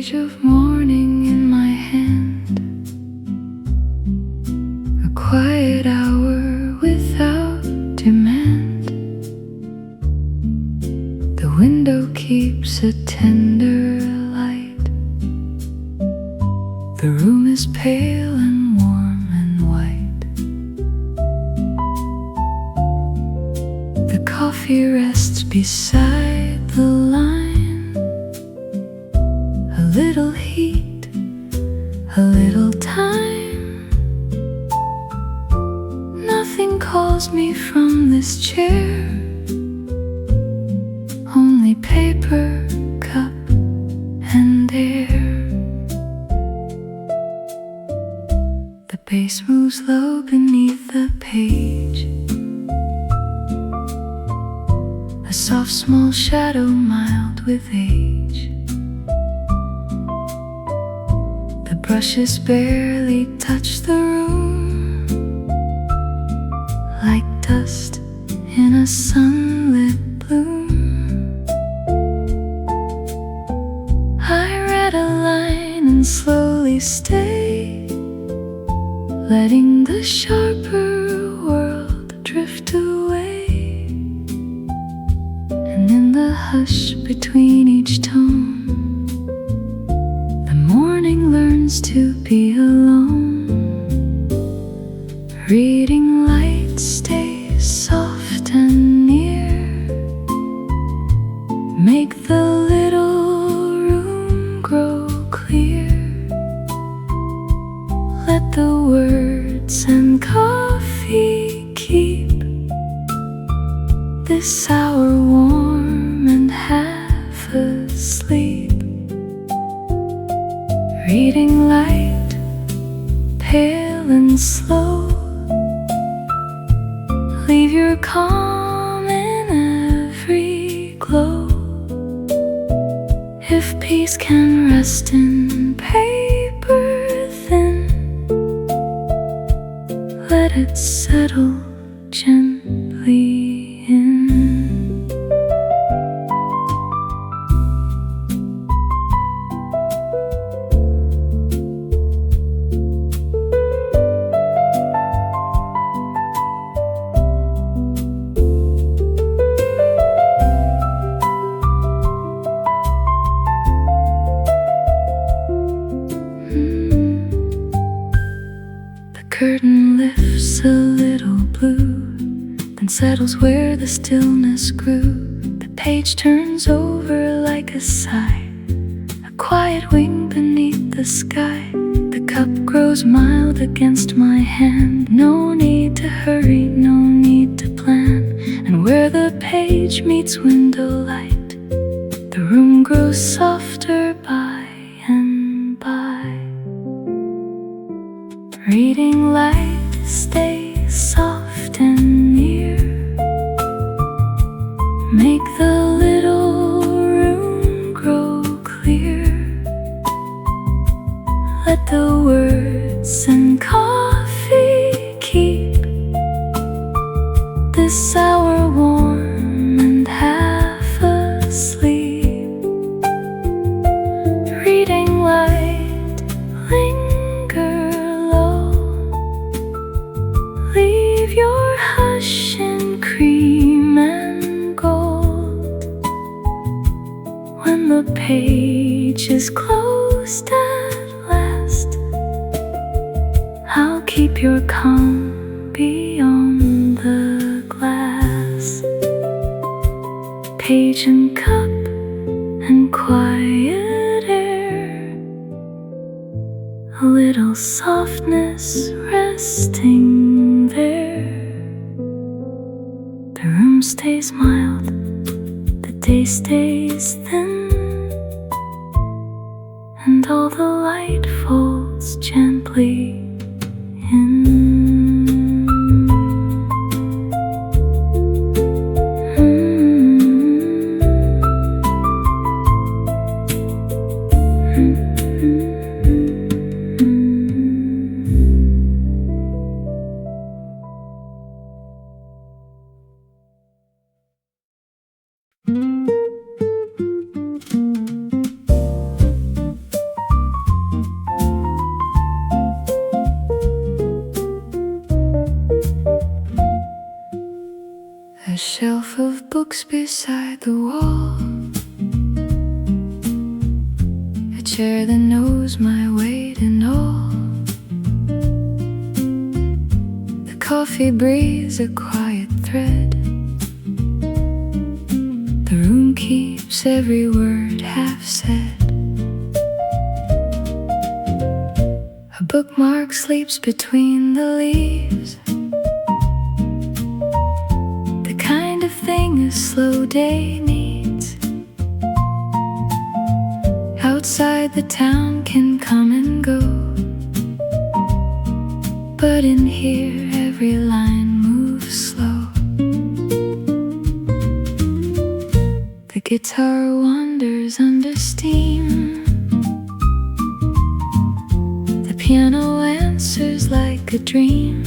page of morning in my hand, a quiet hour without demand. The window keeps a tender light. The room is pale and warm and white. The coffee rests beside the line. A little heat, a little time. Nothing calls me from this chair, only paper, cup, and air. The bass moves low beneath the page, a soft small shadow mild with age. The brushes barely touch the room, like dust in a sunlit bloom. I read a line and slowly stay, letting the sharper world drift away. And in the hush between each tone, the morning learns to be alone. Reading light stays soft and near. Make the little room grow clear. Let the words and coffee keep this hour warm and half asleep. Reading light, pale and slow. Leave your calm in every glow. If peace can rest in paper thin, let it settle gently in. Curtain lifts a little blue, then settles where the stillness grew. The page turns over like a sigh, a quiet wing beneath the sky. The cup grows mild against my hand. No need to hurry, no need to plan. And where the page meets window light, the room grows softer by and by. Reading light stays soft and near. Make the little room grow clear. Let the words and coffee keep this hour warm and half asleep. Reading light, linger low. Leave your hush in cream and gold. When the page is closed at last, I'll keep your calm beyond the glass. Page and cup and quiet air, a little softness resting there. The room stays mild, the day stays thin, and all the light falls gently in. A shelf of books beside the wall, a chair that knows my weight and all. The coffee breathes a quiet thread. The room keeps every word half said. A bookmark sleeps between the leaves, the kind of thing a slow day needs. Outside the town can come and go, but in here every line moves slow. The guitar wanders under steam, the piano answers like a dream.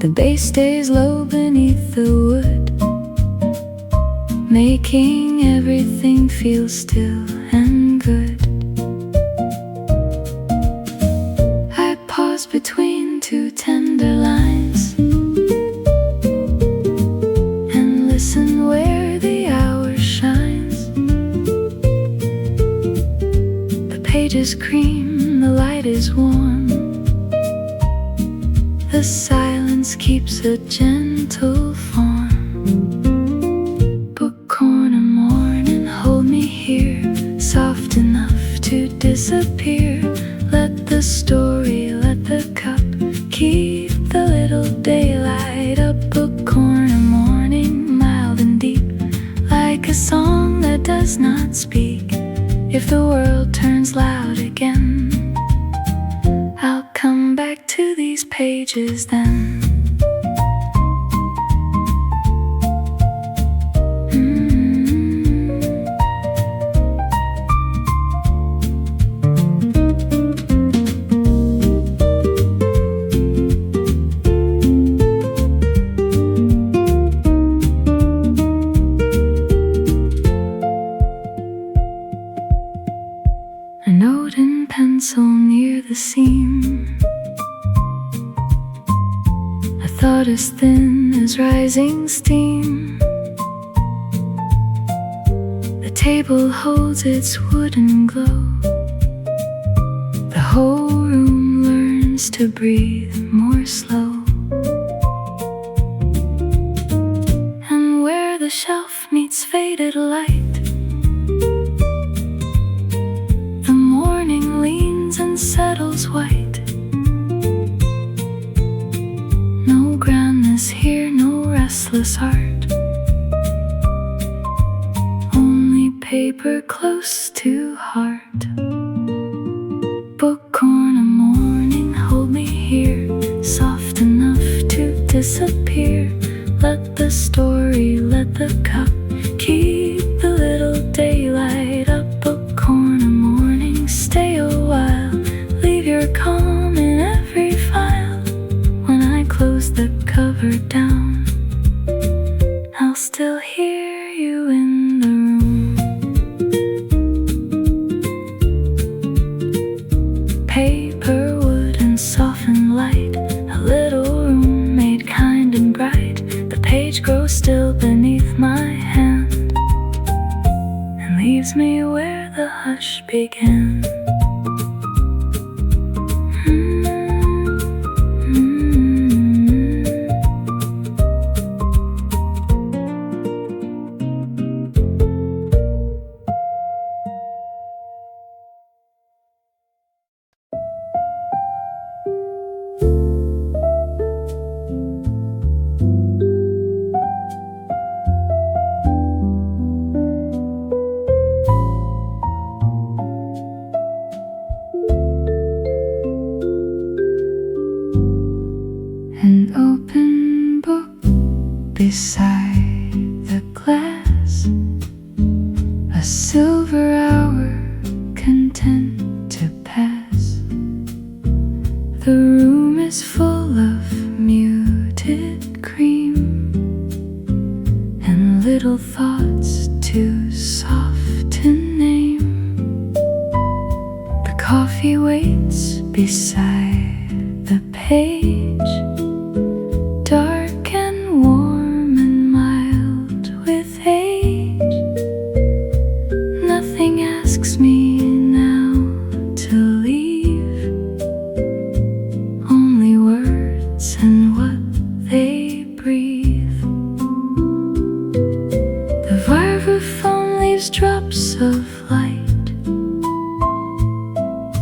The bass stays low beneath the wood, making everything feel still and good. I pause between two tender lines and listen where the hour shines. The pages cream, the light is warm, the silence keeps a gentle form. Book corner morning, hold me here, soft enough to disappear. Let the story, let the cup keep the little daylight up. Book corner morning, mild and deep, like a song that does not speak. If the world turns loud again, I'll come back to these pages then. A note in pencil near the seam, a thought as thin as rising steam. The table holds its wooden glow, the whole room learns to breathe more slow. And where the shelf meets faded light, leans and settles white. No grandness here, no restless art, only paper close to heart. Book corner morning, hold me here, soft enough to disappear. Let the story, let the cup keep the little daylight up. Book corner morning, stay a while, leave your calm in every file. When I close the cover down, I'll still hear you in the room. Paper, wood and softened light, a little room made kind and bright. The page grows still beneath my hand and leaves me where the hush began. An open book beside the glass, a silver hour content to pass. The room is full of muted cream and little thoughts too soft to name. The coffee waits beside the page, dark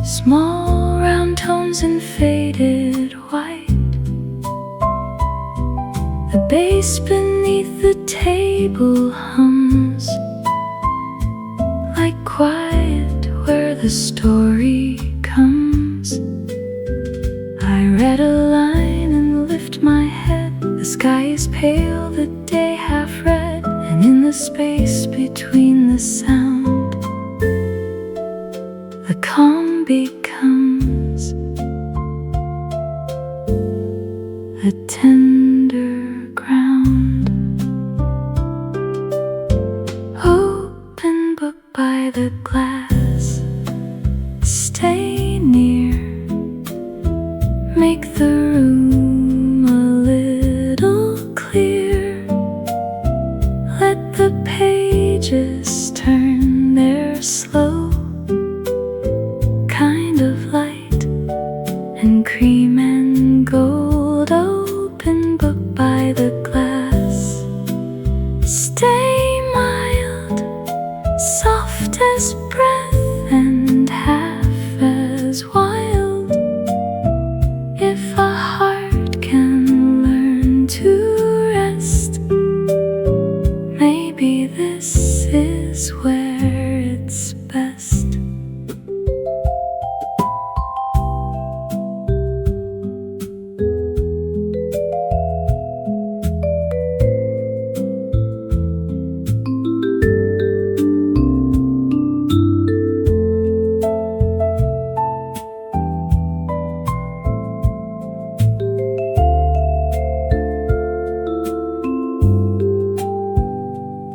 Small round tones in faded white. The bass beneath the table hums like quiet where the story comes. I read a line and lift my head. The sky is pale, the day half red, and in the space between the sound, the calm becomes a tender ground. Open book by the glass, stay near, make the room a little clear. Let the pages turn their slow kind of light and cream and gold. Open book by the glass, stay mild, soft as breath and half as wild. If a heart can learn to rest, maybe this is where it's best.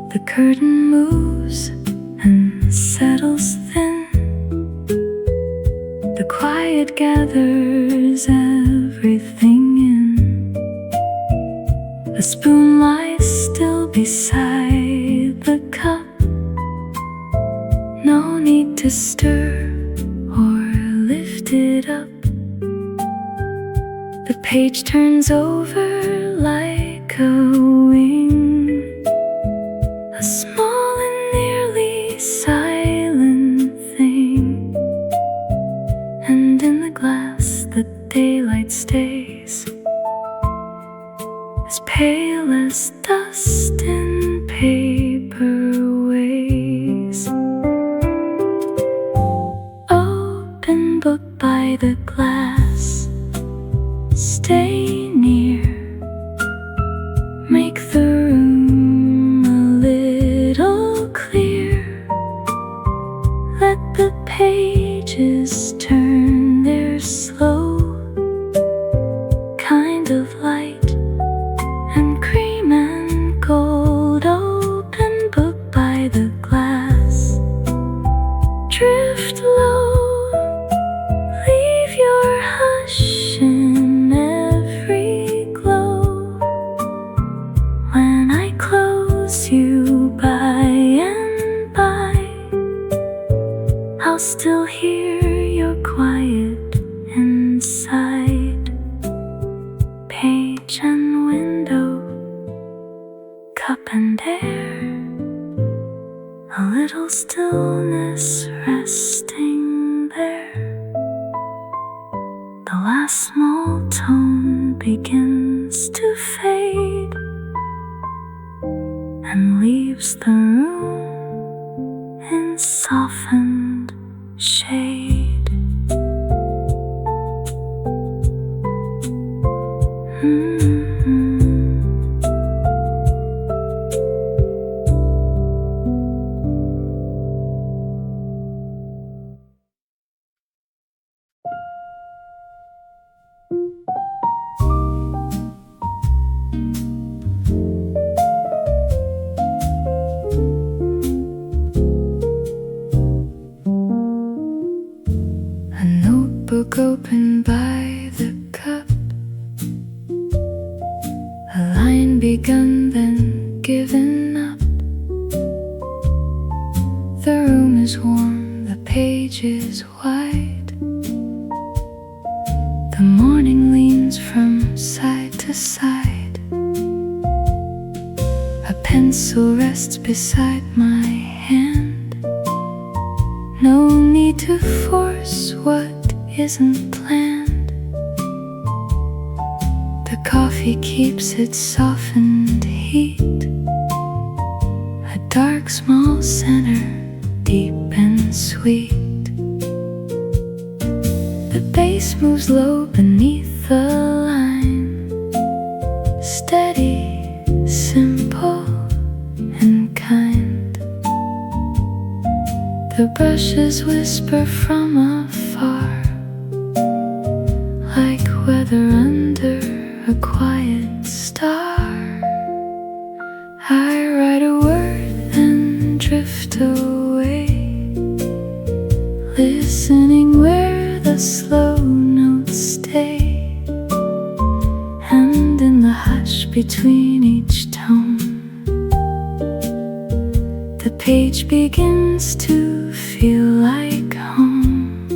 The curtain moves and settles thin. The quiet gathers everything in. The spoon lies still beside the cup. No need to stir or lift it up. The page turns over like a wing, a small and nearly silent thing. And in the glass the daylight stays, as pale as dust in paper ways. Open book by the glass, stay near, make the room a little clear. Let the pages turn their slow kind of light and cream and gold. Open book by the glass, drift low, leave your hush in every glow. When I close you by and by, I'll still hear your quiet inside. Page and window, cup and air, a little stillness resting there. The last small tone begins to fade and leaves the room in softened shade. A notebook open by the cup, a line begun then given up. The room is warm, the page is wide. The morning leans from side to side. A pencil rests beside my hand. No need to force what isn't planned. The coffee keeps its softened heat, a dark small center, deep and sweet. The bass moves low beneath the line, steady, simple, and kind. The brushes whisper from afar, like weather under a quiet star. I write a word and drift away, listening where the slow notes stay, and in the hush between each tone, the page begins to feel like home.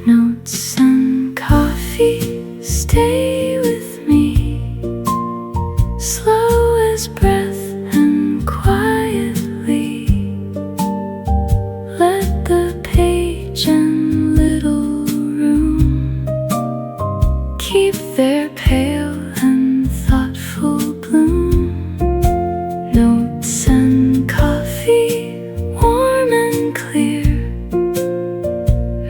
Notes and coffee stay with me, slow as breath and quietly. Let the page and little room keep their pale and thoughtful bloom. Notes and coffee, warm and clear,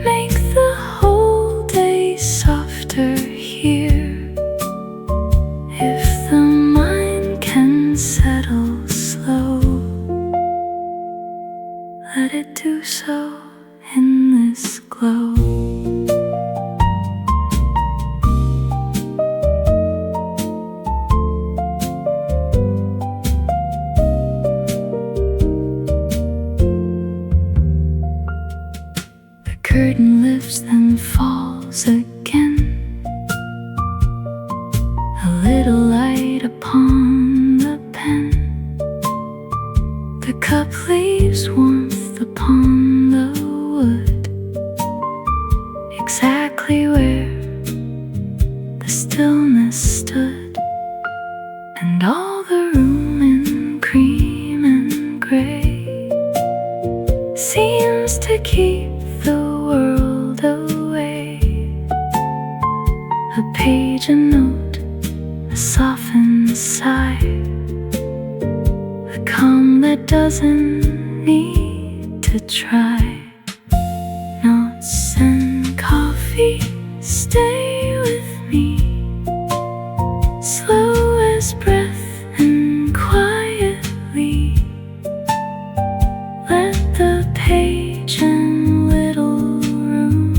make the whole day softer here. If the mind can settle slow, let it do so in this glow. The curtain lifts then falls again, a little light upon the pen. The cup leaves warmth upon the wood, exactly where the stillness stood, and all the room in cream and gray seems to keep the world away. A page, a note, a softened sigh, a calm that doesn't need to try. Notes and coffee stay with me, slow as breath and quietly. Let the page and little room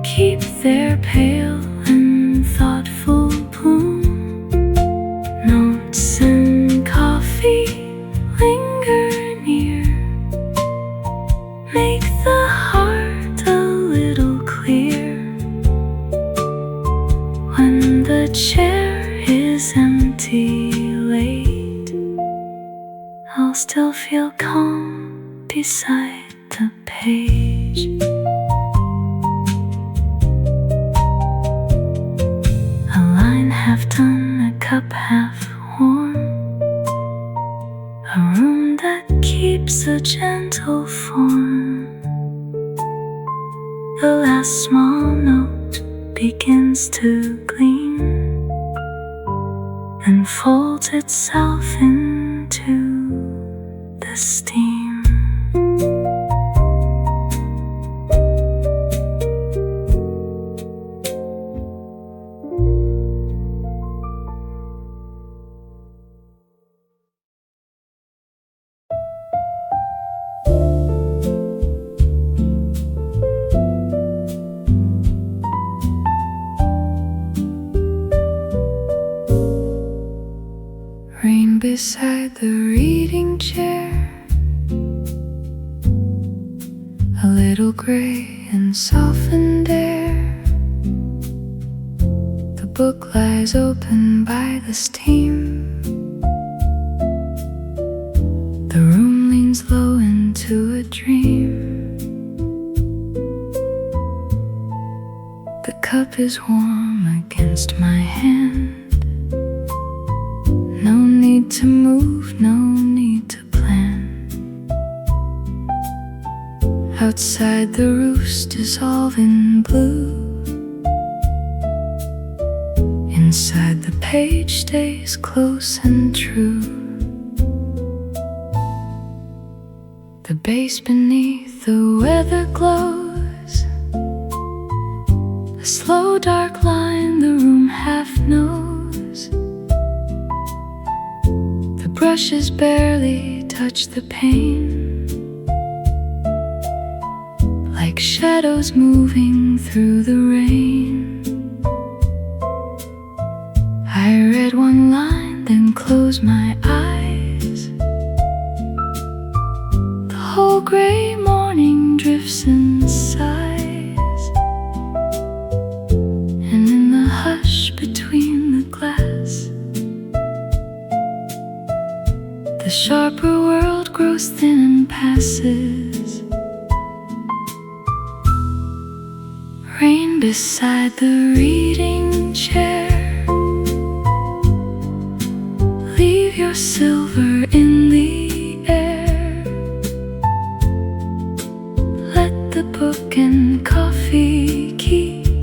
keep their pale and thoughtful bloom. Notes and coffee linger near, make the heart a little clear. When the chair is empty late, I'll still feel calm beside the page. A line half done, a cup half warm, a room that keeps a gentle form. The last small note begins to gleam and folds itself into the steam. Rain beside the reading chair, a little gray and softened air. The book lies open by the steam, the room leans low into a dream. The cup is warm against my hand, no need to move, no need to plan. Outside the roofs dissolve in blue. Inside the page stays close and true. The base beneath the weather glows. A slow dark line the room half knows. The brushes barely touch the pane, like shadows moving through the rain. I read one line, then closed my eyes. The whole gray morning drifts and sighs, and in the hush between the glass, the sharper world grows thin and passes. Rain beside the reading chair. Leave your silver in the air. Let the book and coffee keep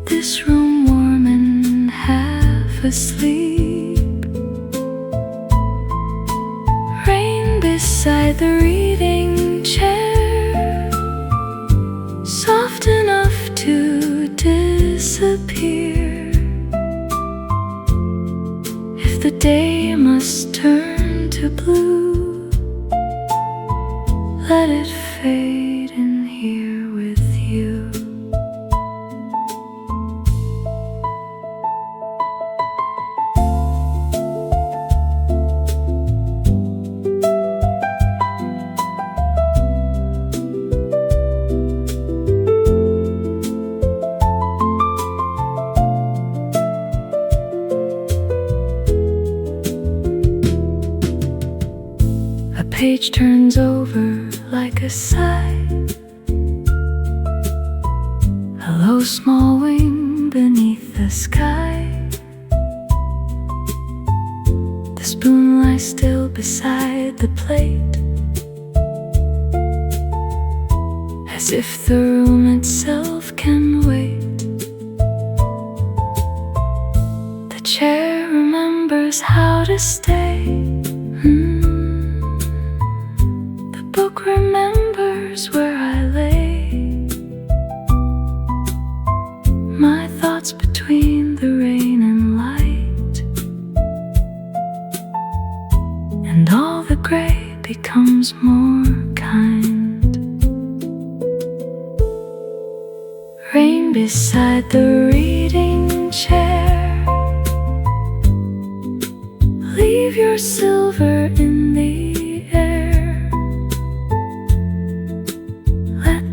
this room warm and half asleep. Rain beside the reading chair, soft enough to disappear. If the day must turn to blue, let it fade in here with you. A page turns over like a sigh, a low small wing beneath the sky. The spoon lies still beside the plate, as if the room itself can wait. The chair remembers how to stay. Book remembers where I lay, my thoughts between the rain and light, and all the gray becomes more kind. Rain beside the reading chair. Leave your silver in the air.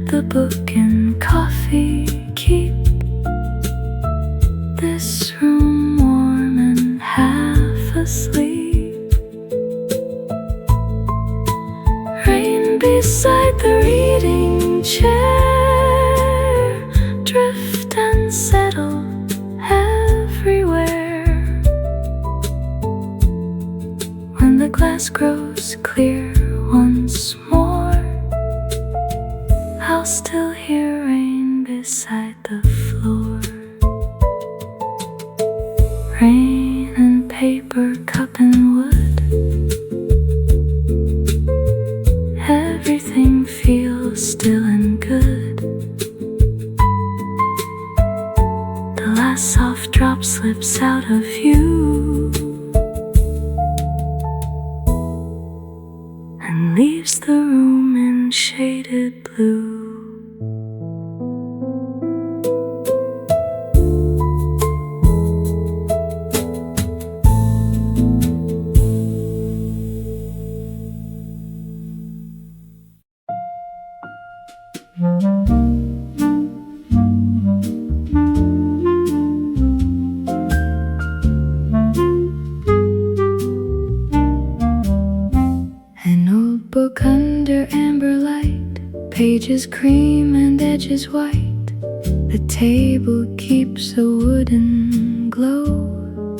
The book and coffee keep this room warm and half asleep. Rain beside the reading chair, drift and settle everywhere. When the glass grows clear once more, I'll still hear rain beside the floor. Rain and paper, cup and wood. Everything feels still and good. The last soft drop slips out of you and leaves the room in shaded blue. An old book under amber light, pages cream and edges white. The table keeps a wooden glow.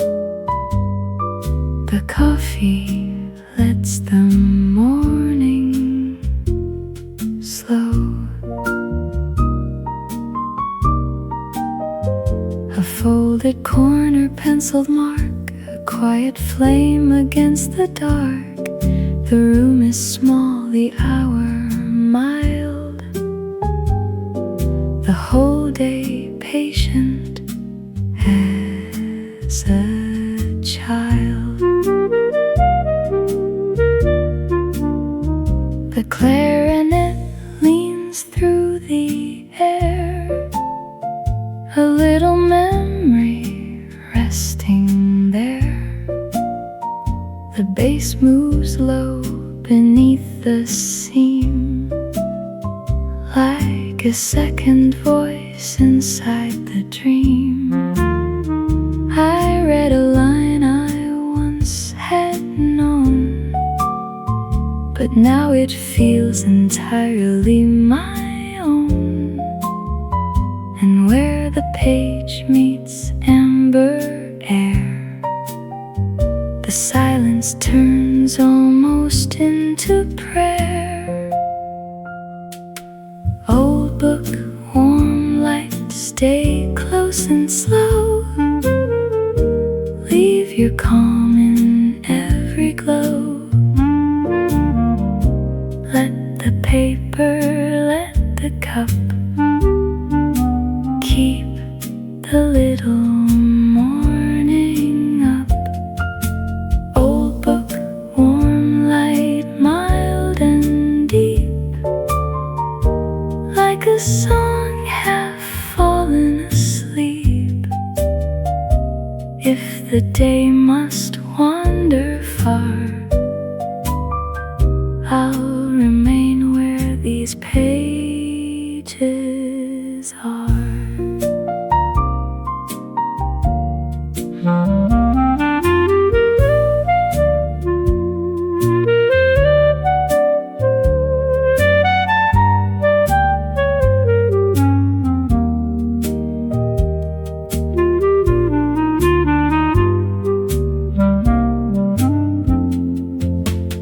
The coffee lets the morning folded corner penciled mark, a quiet flame against the dark. The room is small, the hour mild, the whole day patient as a child. The clarinet leans through the air, a little memory resting there. The bass moves low beneath the seam, like a second voice inside the dream. I read a line I once had known, but now it feels entirely my own. And where the page meets amber air, the silence turns almost into prayer. Old book, warm light, stay close and slow. Leave your calm in every glow. Let the paper, let the cup keep the little morning up. Old book, warm light, mild and deep, like a song half fallen asleep. If the day must wander far, I'll remain where these pages are.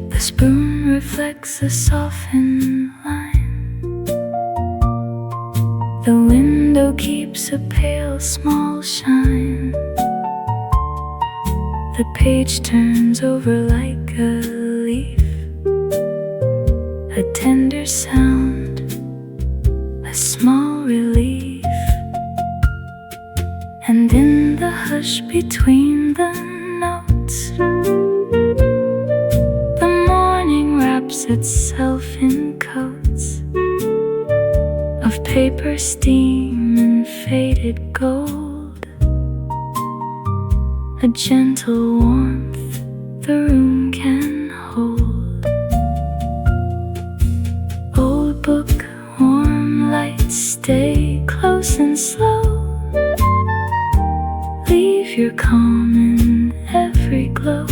The spoon reflects a softened line. The window keeps a pale small shine. The page turns over like a leaf, a tender sound, a small relief. And in the hush between the notes, the morning wraps itself in coats of paper, steam, and faded gold. A gentle warmth the room can hold. Old book, warm light, stay close and slow. Leave your calm in every glow.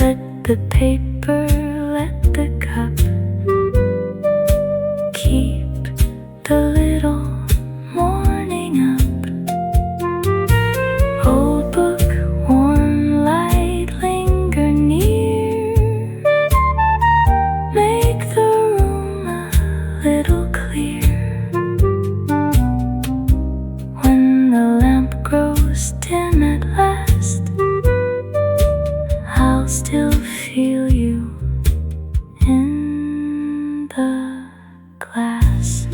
Let the paper, let the cup keep the little morning up. Old book, warm light, linger near. Make the room a little clear. When the lamp grows dim at last, I'll still feel you in the glass.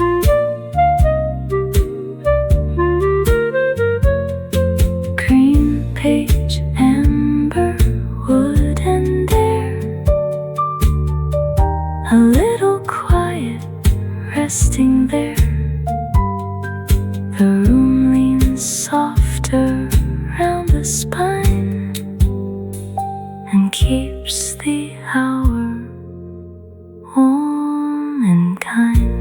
Green page, amber, wood and air, a little quiet resting there. The room leans softer round the spine and keeps the hour warm and kind.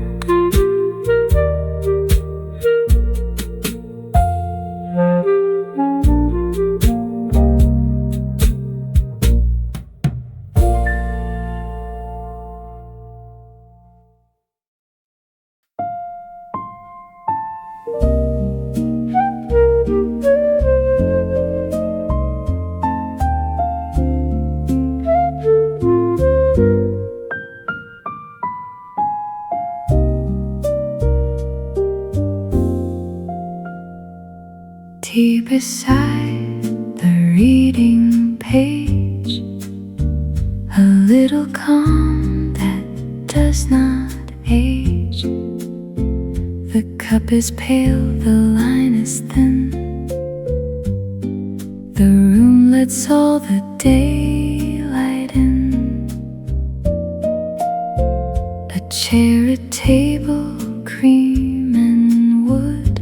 beside the reading page, a little calm that does not age. The cup is pale, the line is thin. The room lets all the daylight in. A chair, a table, cream and wood,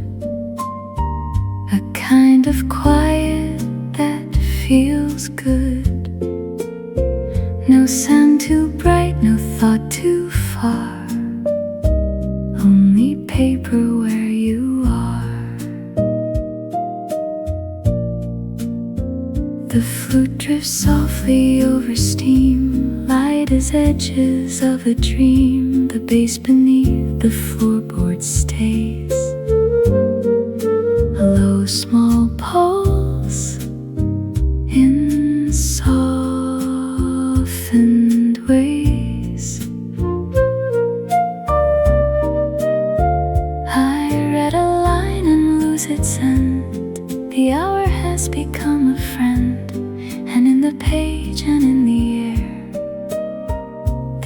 a kind of quiet that feels good. No sound too bright, no thought too far, only paper where you are. The flute drifts softly over steam, light as edges of a dream. The bass beneath the floorboard stays, a low small pulse in softened ways. I read a line and lose its end. The hour has become a friend, and in the page and in the air,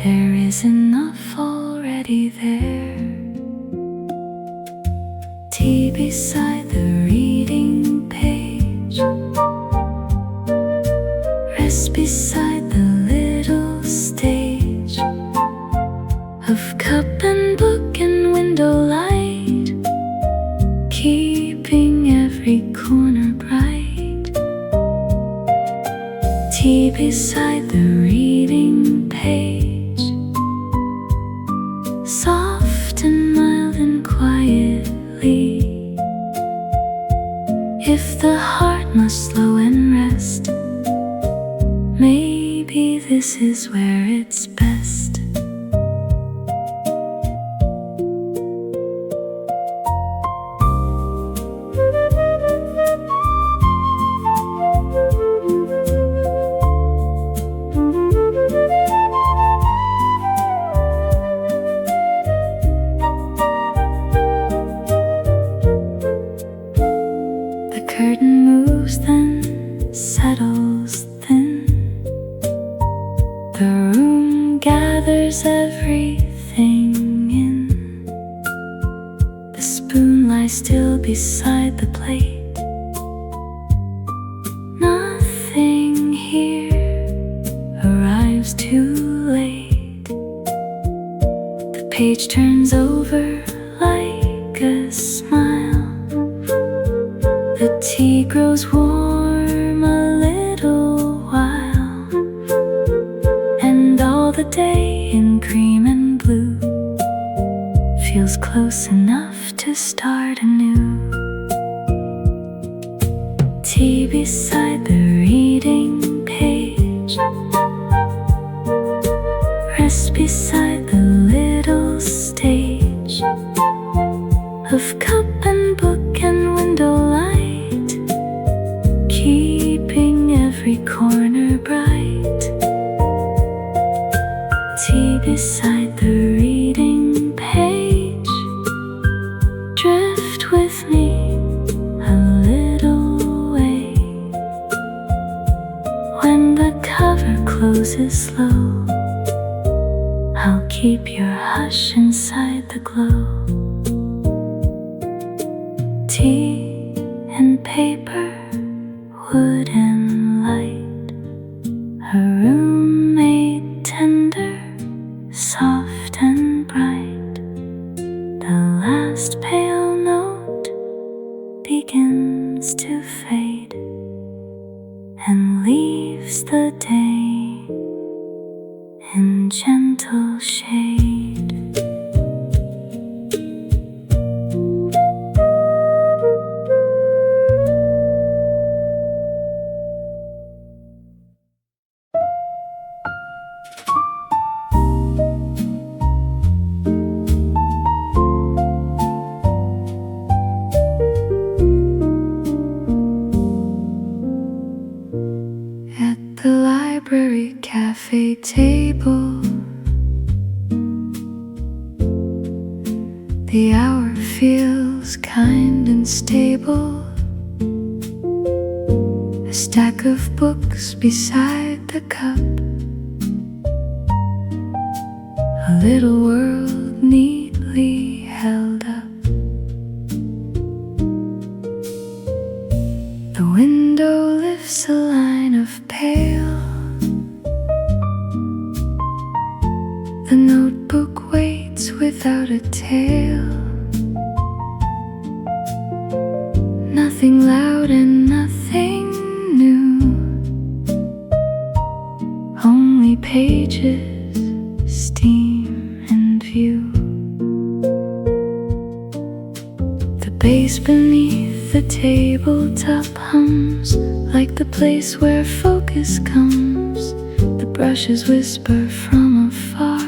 there is enough already there. Tea beside the reading page, rest beside the little stage of cup and book and window light, keeping every corner bright. Tea beside the reading page, soft and mild and quietly. If the heart must slow and rest, maybe this is where it's best. The curtain moves, then settles thin. The room gathers everything in. The spoon lies still beside the plate. Nothing here arrives too late. The page turns over like a smile. The tea grows warm a little while, and all the day in cream and blue feels close enough to start anew. Tea beside the reading page, rest beside the little stage of cup and book and window light, keeping every corner bright. Tea beside the reading page, drift with me a little way. When the cover closes slow, I'll keep your hush inside the glow. Tea and paper, wood and light, a room made tender, soft and bright. The last pale note begins to fade and leaves the day in gentle shade. The library cafe table, the hour feels kind and stable. A stack of books beside the cup. A little world neatly held up. The window lifts a line of pale. The notebook waits without a tail. Nothing loud and nothing new. Only pages, steam and view. The bass beneath the tabletop hums like the place where focus comes. The brushes whisper from afar,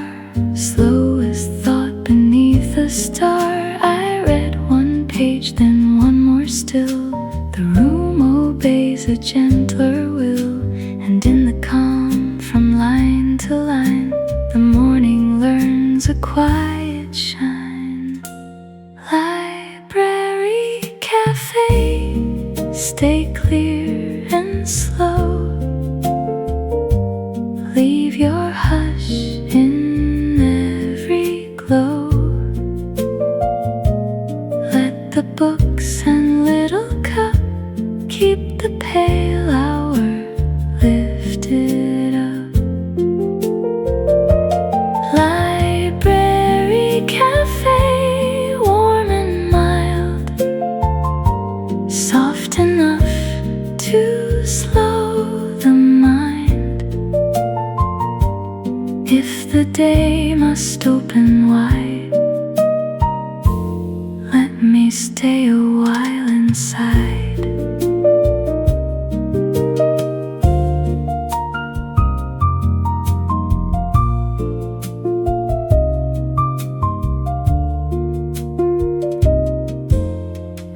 slow as thought beneath a star. I read one page, then one more still. The room obeys a gentler will, and in the calm from line to line, the morning learns a quiet shine. Library, cafe, stay clear and slow. Leave your hush in every glow. Let the books and little cup keep the pale hour lifted up. Library, cafe, warm and mild, soft enough to slow the mind. If the day must open wide, let me stay a while inside.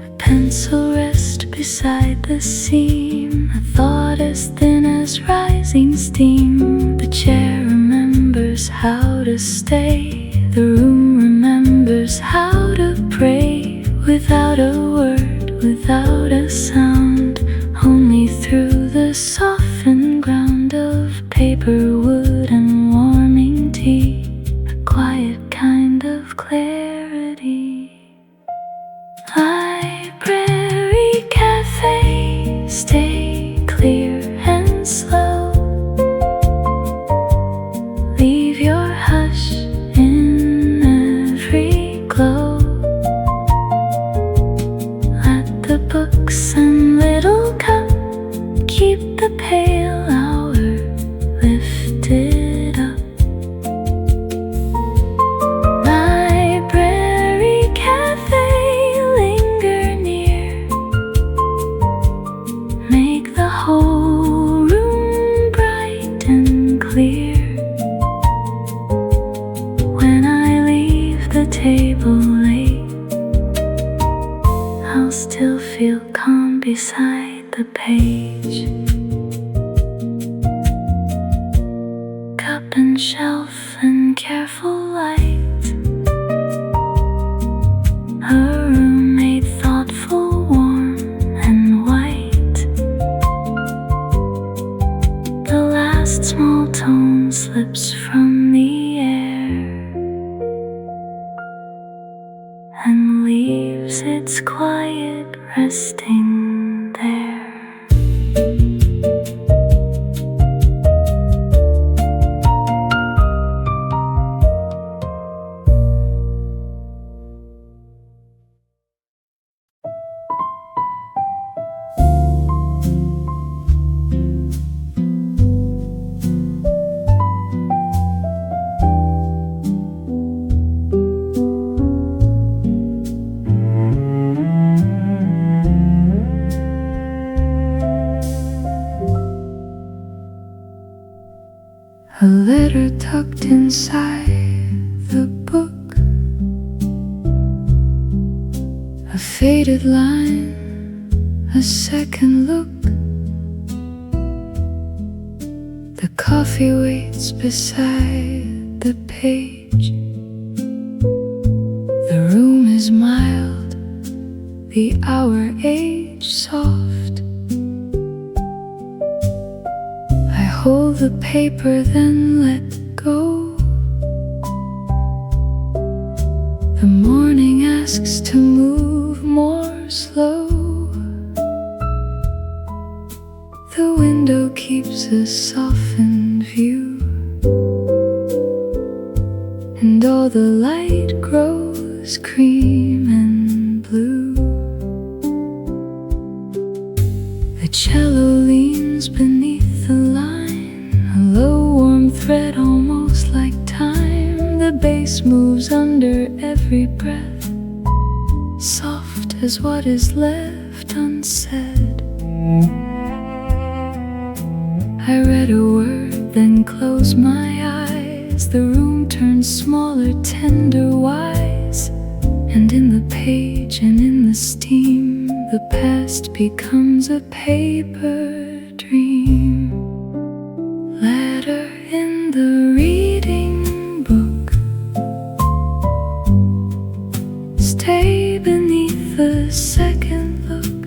A pencil rests beside the seam, a thought as thin as rising steam. The chair remembers how to stay, the room remembers how to pray. Without a word, without a sound, only through the softened ground of paper, wood and warming tea, a quiet kind of clarity. Library, cafe, stay clear and slow. Leave your hush in every glow. Let the books and little cup keep the pale hour lifted up. Library, cafe, linger near. Make the whole room bright and clear. When I leave the table late, I'll still feel calm beside the page. Cup and shelf and careful light, a room made thoughtful, warm and white. The last small tone slips from the air and leaves its quiet resting there. A letter tucked inside the book, a faded line, a second look. The coffee waits beside the page. The room is mild, the hour age soft. the paper, then let go. The morning asks to move more slow. The window keeps a softened view, and all the light grows cream and blue. The cello leans beneath the line, a low warm thread almost like time. The bass moves under every breath, soft as what is left unsaid. I read a word, then closed my eyes. The room turns smaller, tender, wise. And in the page and in the steam, the past becomes a paper dream. Letter in the reading book, stay beneath the second look.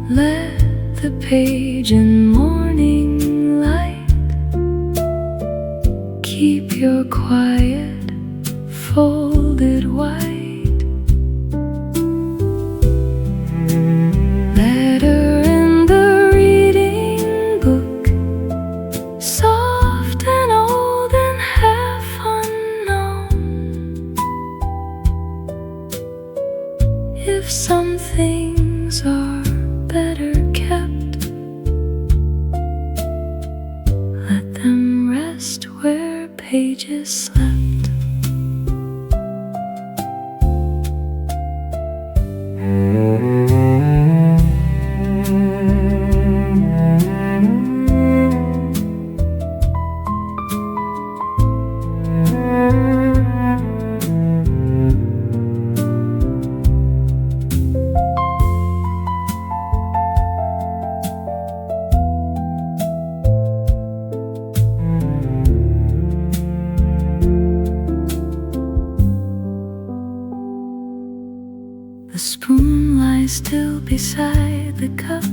Let the page and morning light keep your quiet folded wide. Letter in the reading book, soft and old and half unknown. If some things are better kept, let them rest where pages slept. The spoon lies still beside the cup,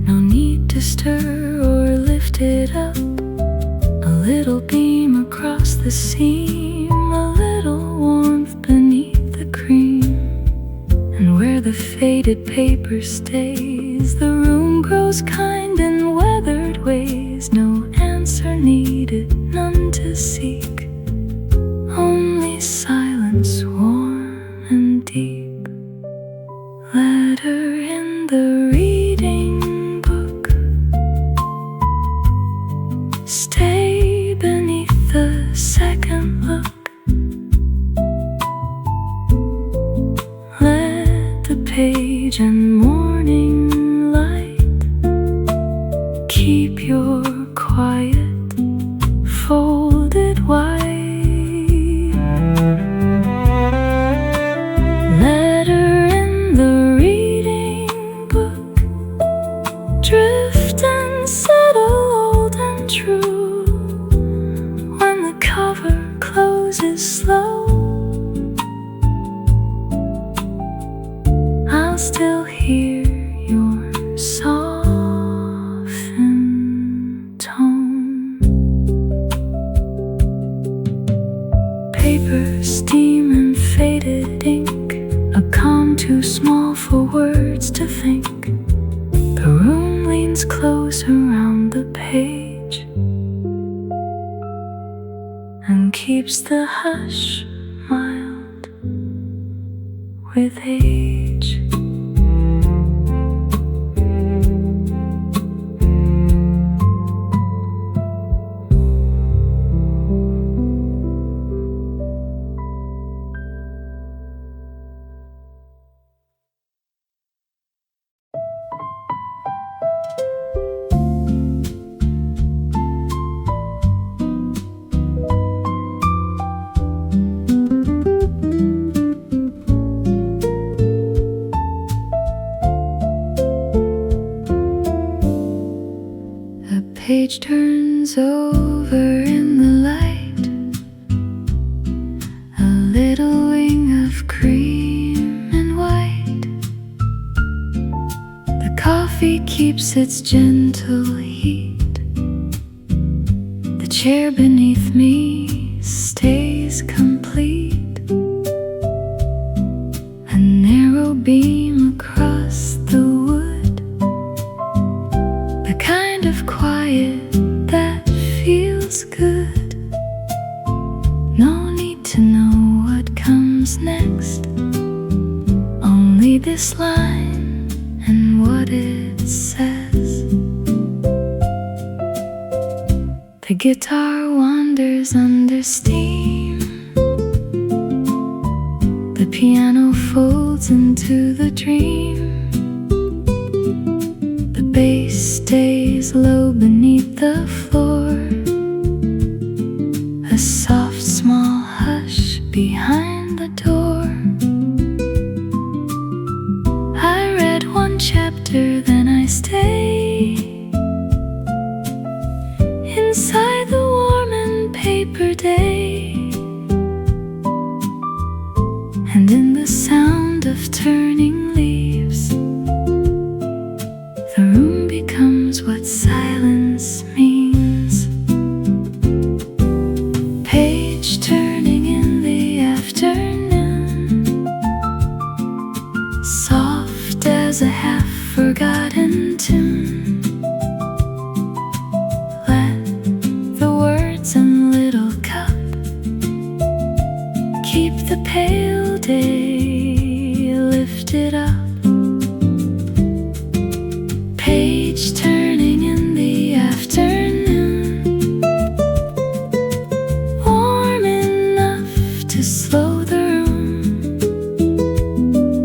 no need to stir or lift it up. A little beam across the seam, a little warmth beneath the cream. And where the faded paper stays, the room grows kind in weathered ways. No answer needed, none to seek, only silence warm and deep. Letter in the reading book, stay beneath the second look. Let the page and morning light keep your quiet folded wide. Letter in the reading book, drift and settle old and true. When the cover closes slow, I'll still hear your softened tone. Paper, steam and faded ink, a calm too small for words to think. The room leans close around the page and keeps the hush mild with age. Page turns over in the light, a little wing of cream and white. The coffee keeps keeps its gentle heat. The chair beneath me stays complete. A narrow beam across the wood, the kind of quiet that feels good. No need to know what comes next, only this line and what it says. The guitar wanders under steam. The piano folds into the dream. The bass stays low beneath the floor. A soft small hush behind the door. I read one chapter, then I stay inside the warm and paper day. And in the sound of turning leaves, the room becomes what silence means. Page turning in the afternoon, soft as a half-forgotten tune. Let the words and little cup keep the pale day lifted up. Page turning in the afternoon, warm enough to slow the room.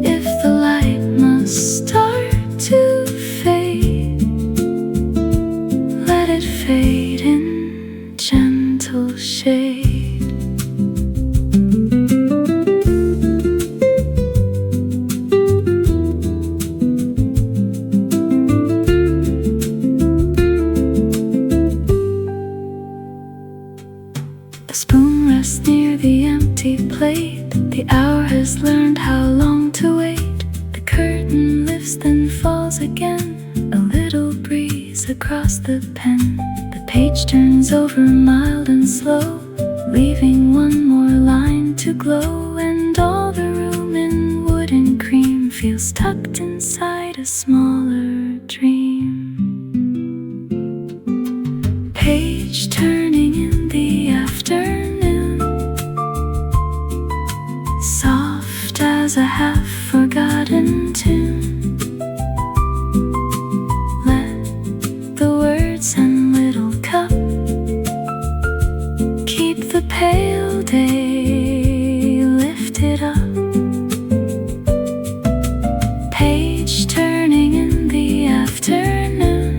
If the light must start to fade, let it fade in gentle shade. The spoon rests near the empty plate. The hour has learned how long to wait. The curtain lifts then falls again. A little breeze across the pen. The page turns over mild and slow, leaving one more line to glow. And all the room in wood and cream feels tucked inside a smaller dream. Page turning in the afternoon, soft as a half-forgotten tune. Let the words and little cup keep the pale day lifted up. Page turning in the afternoon,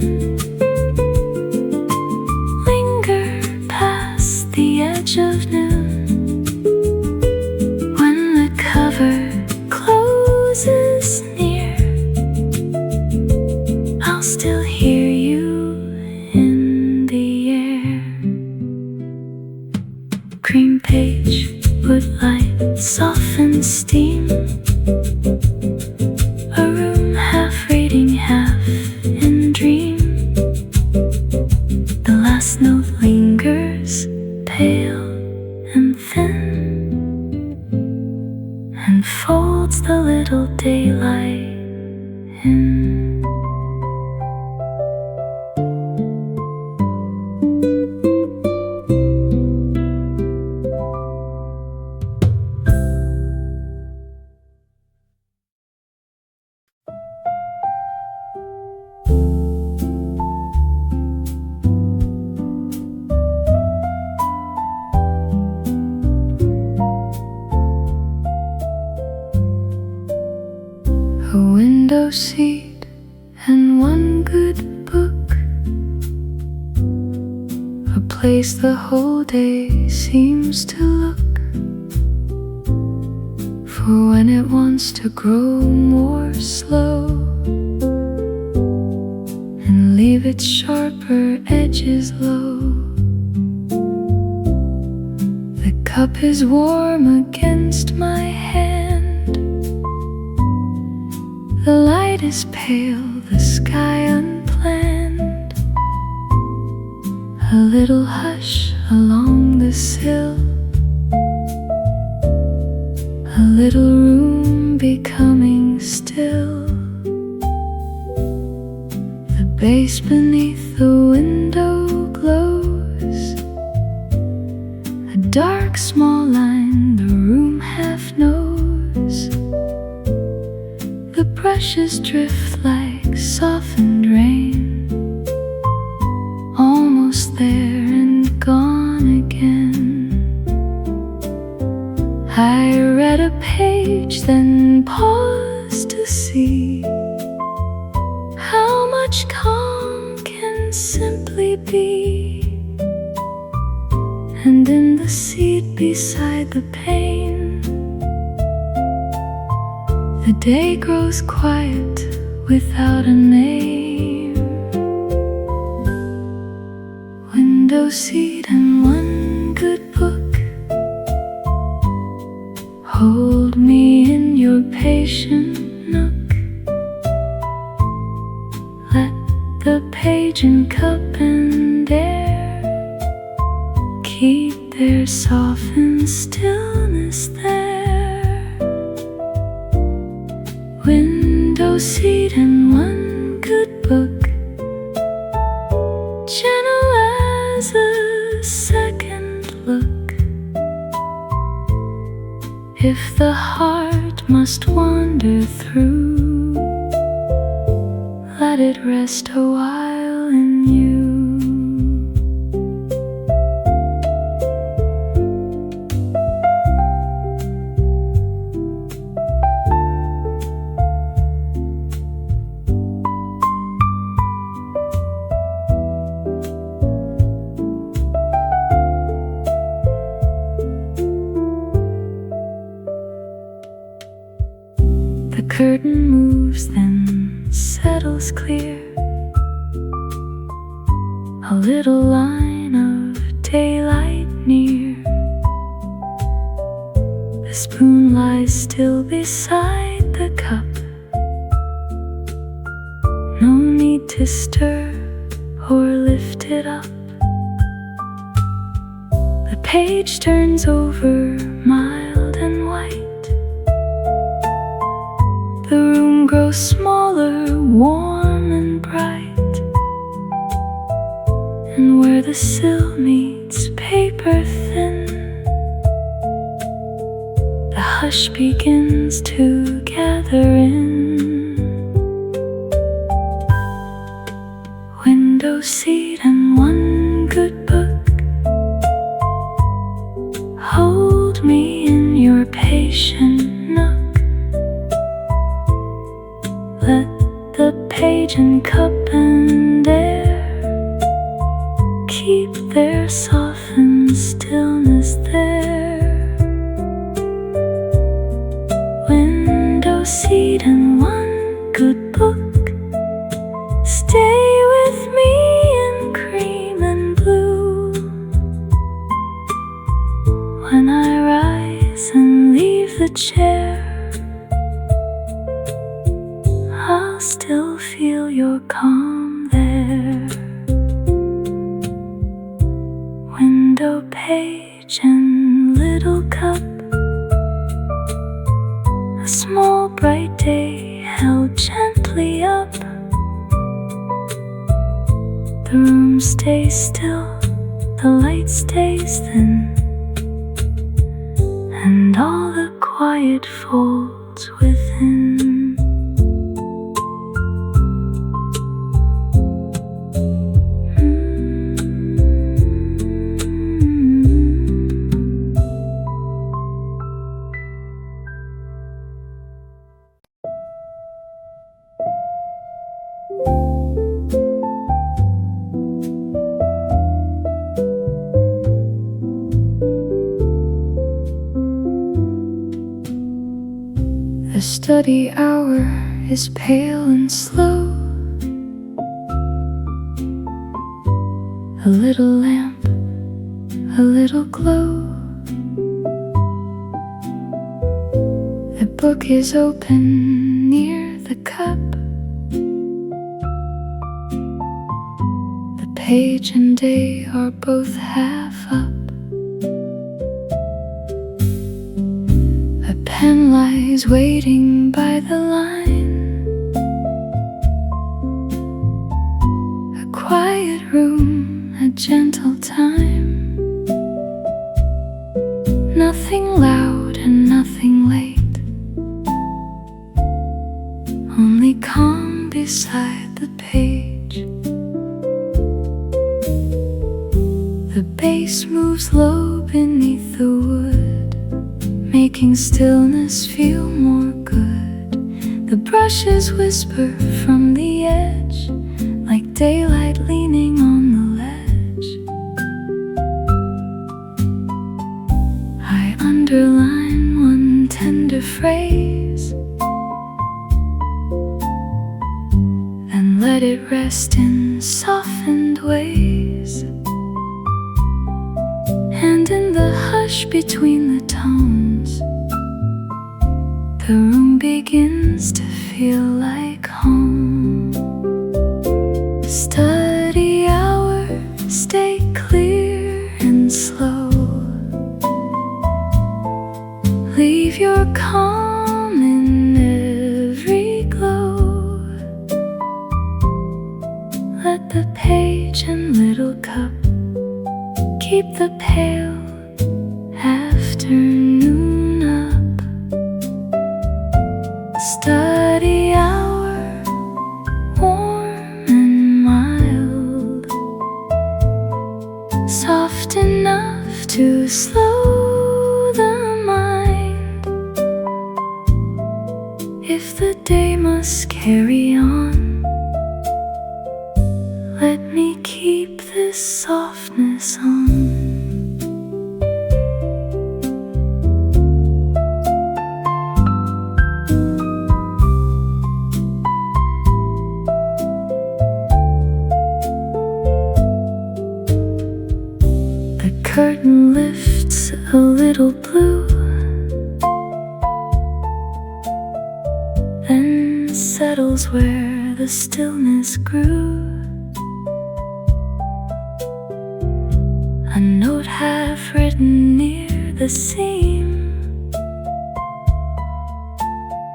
linger past the edge of noon. When the cover closes near, I'll still hear you in the air. Cream page, wood light, softened steam. A room half reading, half in dream. The last note lingers, pale and thin, and folds the little daylight in. A window seat and one good book, a place the whole day seems to look for when it wants to grow more slow and leave its sharper edges low. The cup is warm against my hand. The light is pale, the sky unpaved. A little hush along the sill, a little room becoming still. The base beneath the window glows, a dark small line the room half knows. The brushes drift like softened rain, almost there and gone again. I read a page, then paused to see how much calm can simply be. And in the seat beside the pane, the day grows quiet without a name. Window seat and one good book, hold me in your patient nook. Let the page and cup and air keep their softened stillness there. Window seat and one good book, gentle as a second look. If the heart must wander through, let it rest a while in you. The curtain moves, then settles clear. A little line of daylight near. The spoon lies still beside the cup. No need to stir or lift it up. The page turns over, mild and white. The room grows smaller, warm and bright. And where the sill meets paper thin, the hush begins to gather in. Window seat and one good book, hold me in your patient nook. Let the page and cup and air keep their softened stillness there. Window seat and one good book, stay with me in cream and blue. When I rise and leave the chair, I'll still feel your calm there. Window, page and little cup, a small bright day held gently up. The room stays still, the light stays thin, and all the quiet folds within. The study hour is pale and slow. A little lamp, a little glow. The book is open near the cup. The page and day are both half up. A pen lies waiting by the line. A quiet room, a gentle time. Nothing loud and nothing late, only calm beside the page. The bass moves low beneath the wood, making stillness feel more good. The brushes whisper from the edge, like daylight leaning on the ledge. I underline one tender phrase, then let it rest in softened ways. And in the hush between the tones, the room begins to feel like home. Study hour, stay clear and slow. Leave your calm in every glow. Let the page and little cup keep the pale afternoon up. Study hour, warm and mild, soft enough to slow the mind. If the day must carry on, let me keep this softness on. The curtain lifts a little blue, then settles where the stillness grew. A note half written near the seam,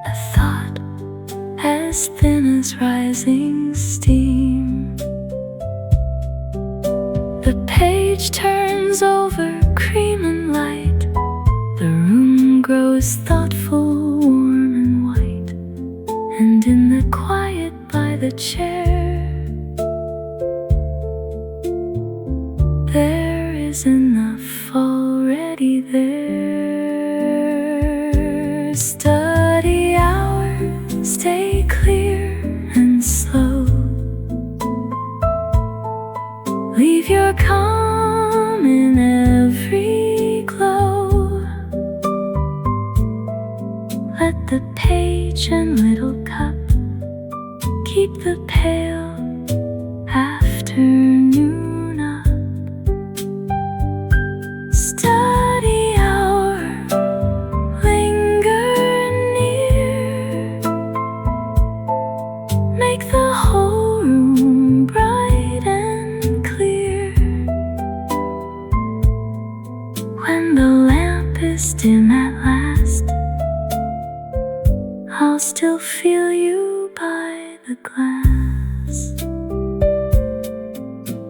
a thought as thin as rising steam. The page turns over, cream and light. The room grows thoughtful, warm and white. And in the quiet by the chair, there is enough already there. Study hour, stay clear and slow. Leave your calm in every glow. Let the page and little cup keep the pale afternoon up. Study hour, linger near. Make the whole room bright and clear. When the lamp is dim at last, I'll still feel you by the glass.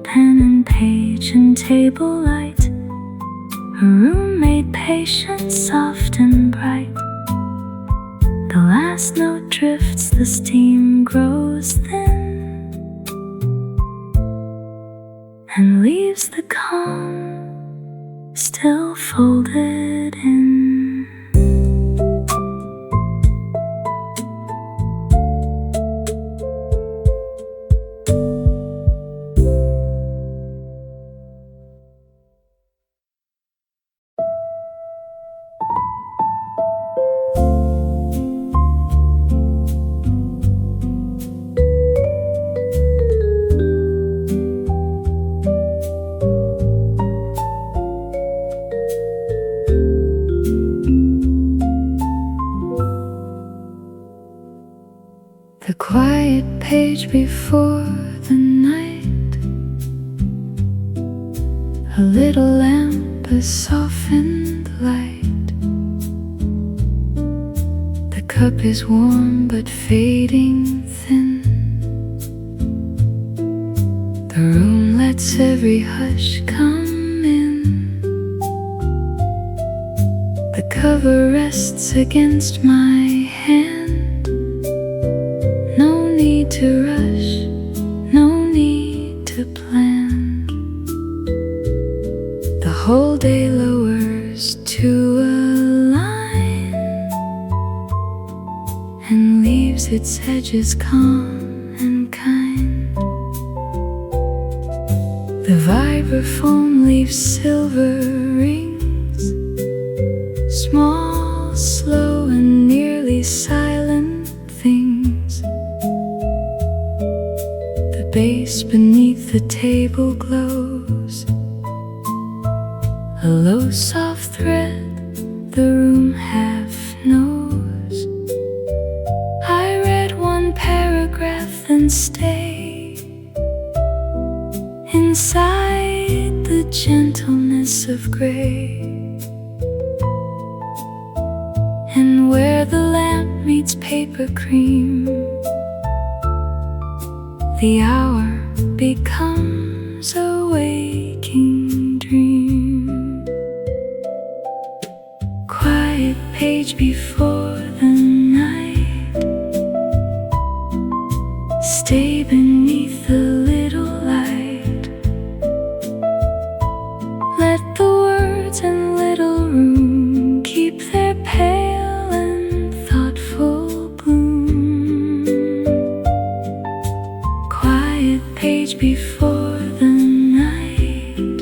Pen and page and table light, a room made patient, soft and bright. The last note drifts, the steam grows thin, and leaves the calm still folded in. The quiet page before the night little lamp a softened light. The cup is warm but fading thin. The room lets every hush come in. The cover rests against my hand. No need to rush, no need to plan. The whole day lowers to a line and leaves its edges calm and kind. The vibraphone leaves silver rings, small, slow, and nearly silent things. The bass beneath the table glows, a low soft thread the room half knows. I read one paragraph then stay inside the gentleness of gray. And where the lamp meets paper cream, the hour becomes a waking dream. Quiet page before the night, stay beneath the little light. Let the words and little room keep their pale and thoughtful bloom. Quiet page before the night,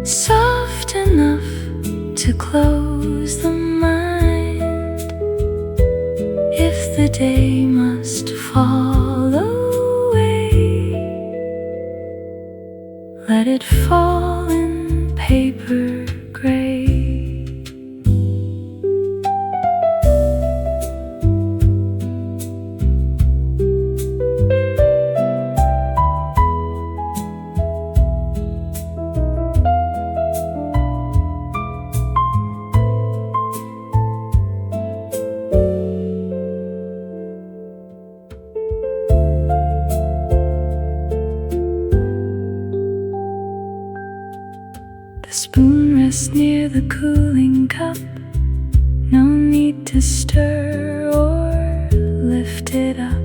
soft enough to close the mind. If the day must fall away, let it fall in paper gray. The spoon rests near the cooling cup. No need to stir or lift it up.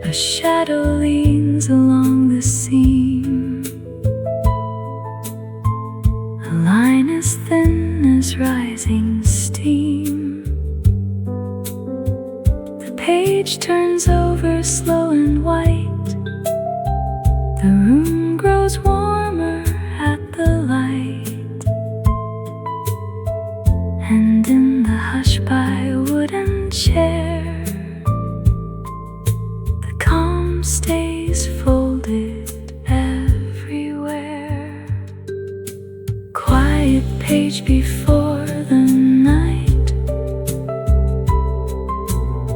A shadow leans along the seam, a line as thin as rising steam. The page turns over slow and white. The room grows warmer at the light, and in the hush by a wooden chair, the calm stays folded everywhere. Quiet page before the night,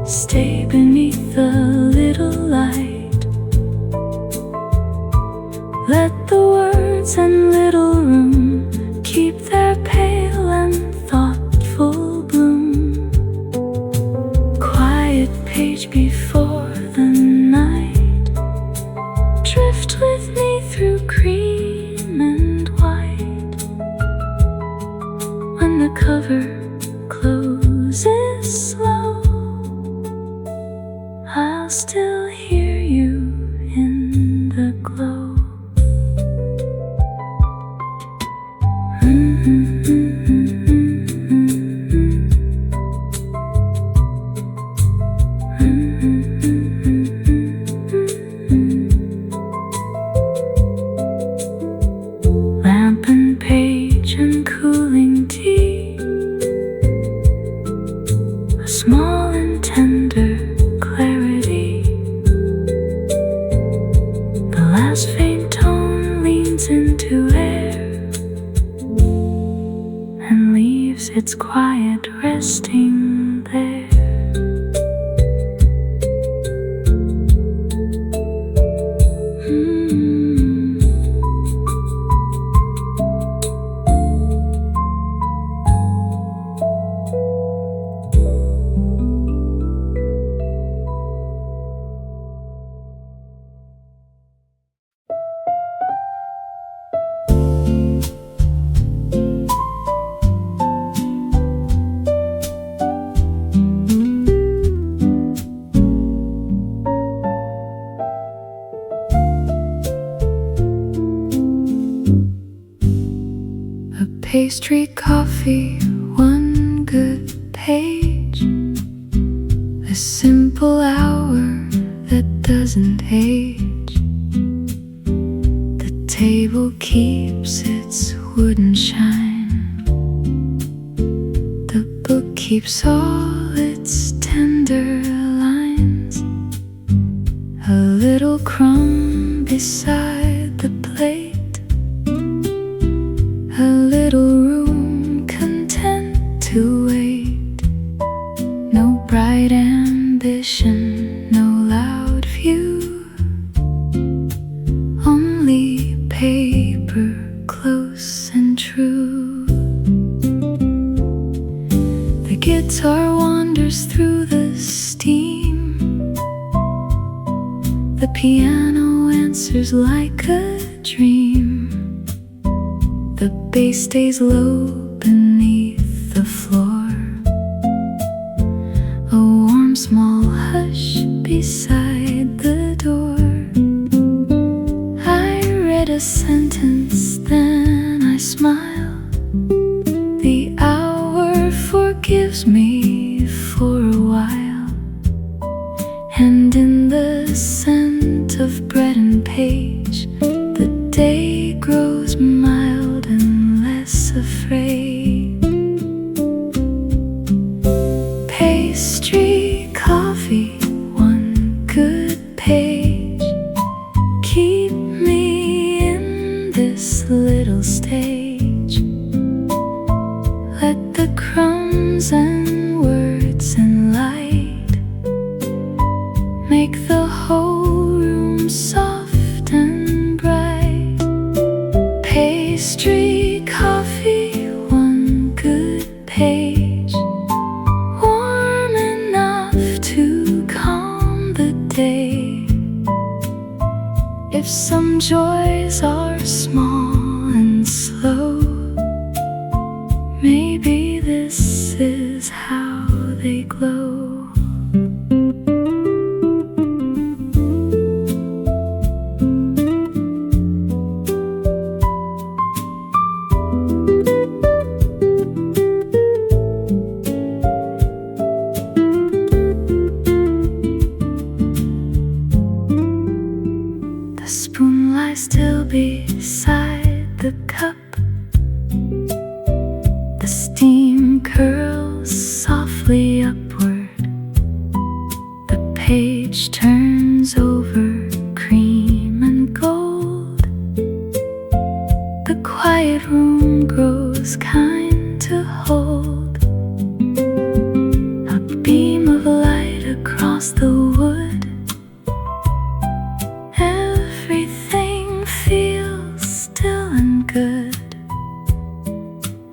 stay beneath the little light. Let the words and little room keep their pale and thoughtful bloom. Quiet page before the night, drift with me through cream and white. When the cover closes slow, I'll still hear you in the glow. Lamp and page and cooling tea, a small and tender clarity. The last faint tone leans into air and leaves its quiet resting there. Mm-hmm. Pastry, coffee, one good page. A simple hour that doesn't age. The table keeps its wooden shine. The book keeps all its tender lines. A little crumb beside the plate. A little room content to wait. No bright ambition, no loud view. Only paper, close and true. The guitar wanders through the steam. The piano answers like a dream. The bass stays low beneath the floor. A warm small hush beside the door. I read a sentence, then I smile. The hour forgives me for a while. And in the scent of bread and page, the day grows mild and less afraid. Pastry, coffee, one good page. Keep me in this little stage. Let the crumbs and words and light make the whole room soft and bright. Pastry, coffee, one good page. Warm enough to calm the day. If some joys are small and slow, maybe this is how they glow. The spoon lies still beside the cup. The steam curls softly upward. The page turns over cream and gold. The quiet room grows kind to hold. A beam of light across the wood. Everything feels still and good.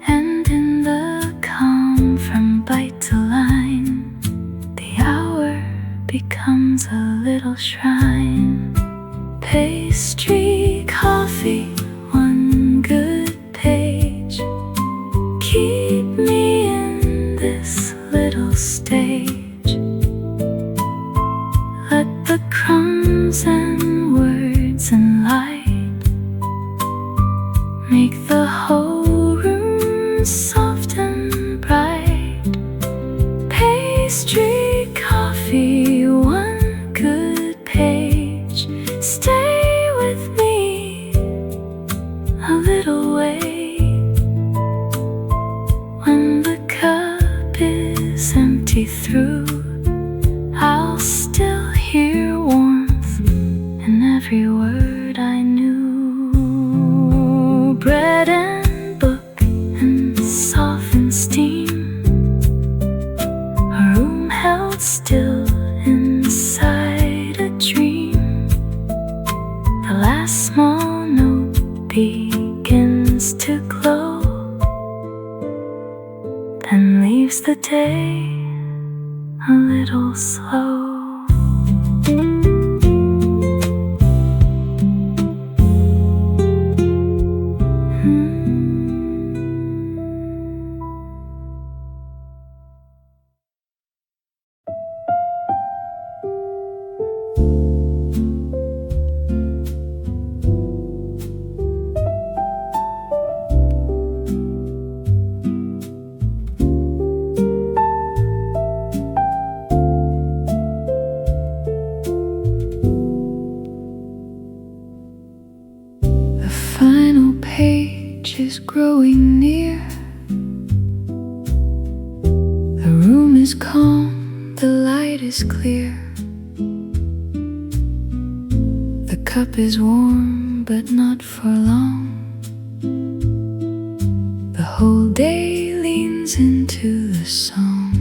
And in the calm from bite to line, the hour becomes a little shrine. Pastry, coffee, one good page. Keep me in this little stage. Let the crumbs and words and light make the whole room soft and bright. Pastry, coffee, one good page. Stay with me a little way. When the cup is empty through, I'll still hear warmth in every word I knew. Bread and book and softened steam. A room held still inside a dream. The last small note begins to glow, then leaves the day a little slow. final page is growing near. The room is calm, the light is clear. The cup is warm, but not for long. The whole day leans into the song.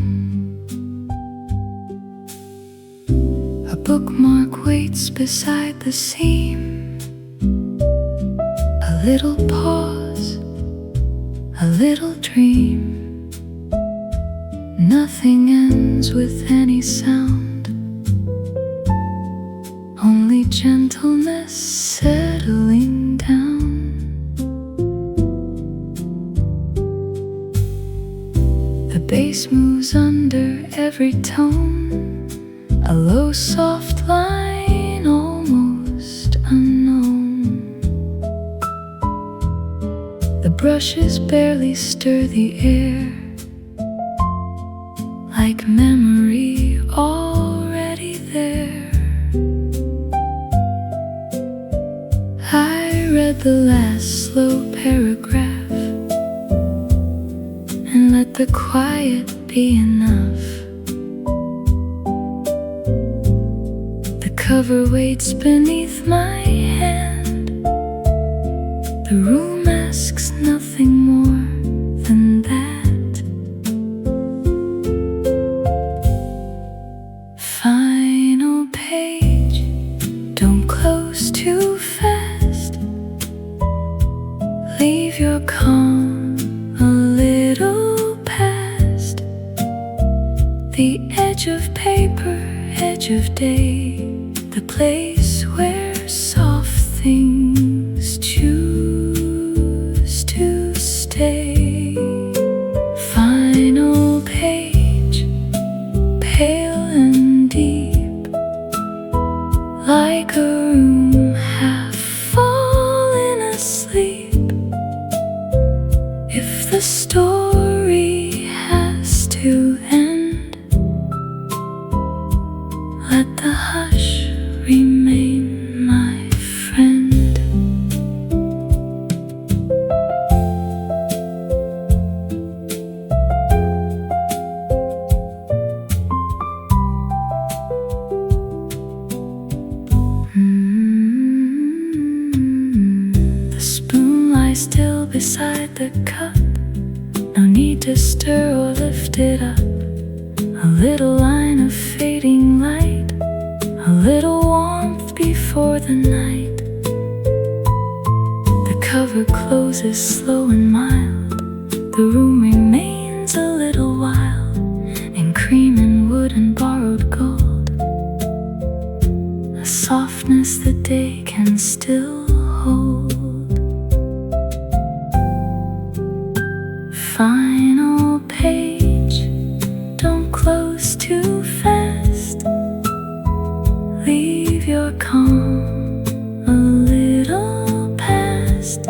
A bookmark waits beside the seam. A little pause, a little dream. Nothing ends with any sound, only gentleness settling down. The bass moves under every tone, a low soft line almost unknown. The brushes barely stir the air, like memory already there. I read the last slow paragraph and let the quiet be enough. The cover waits beneath my hand. The room asks nothing more than that. Final page, don't close too fast. Leave your calm a little past the edge of paper, edge of day, the place where soft things choose to stay. Final page, pale and deep, like a room half fallen asleep. If the story has to end, let the hush remain, my friend. The spoon lies still beside the cup. No need to stir or lift it up. A little line of fading light, a little warmth before the night. The cover closes slow and mild. The room remains a little while in cream and wood and borrowed gold, a softness the day can still hold. Final page, don't close too fast. Leave your calm a little past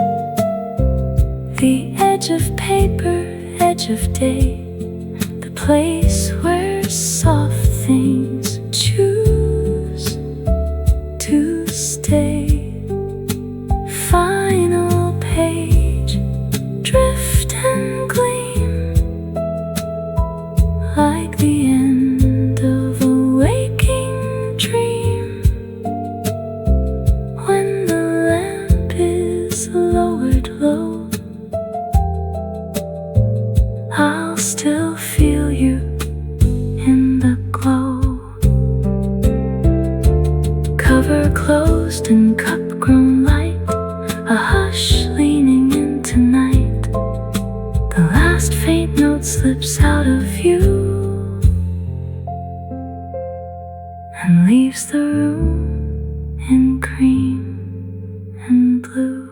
the edge of paper, edge of day, the place where soft things choose to stay. Final page, drift and gleam, like the end of a waking dream. When the lamp is lowered low, I'll still feel you in the glow. Cover closed and cup grown light, a hush leaning into night. The last faint note slips out of view and leaves the room in cream and blue.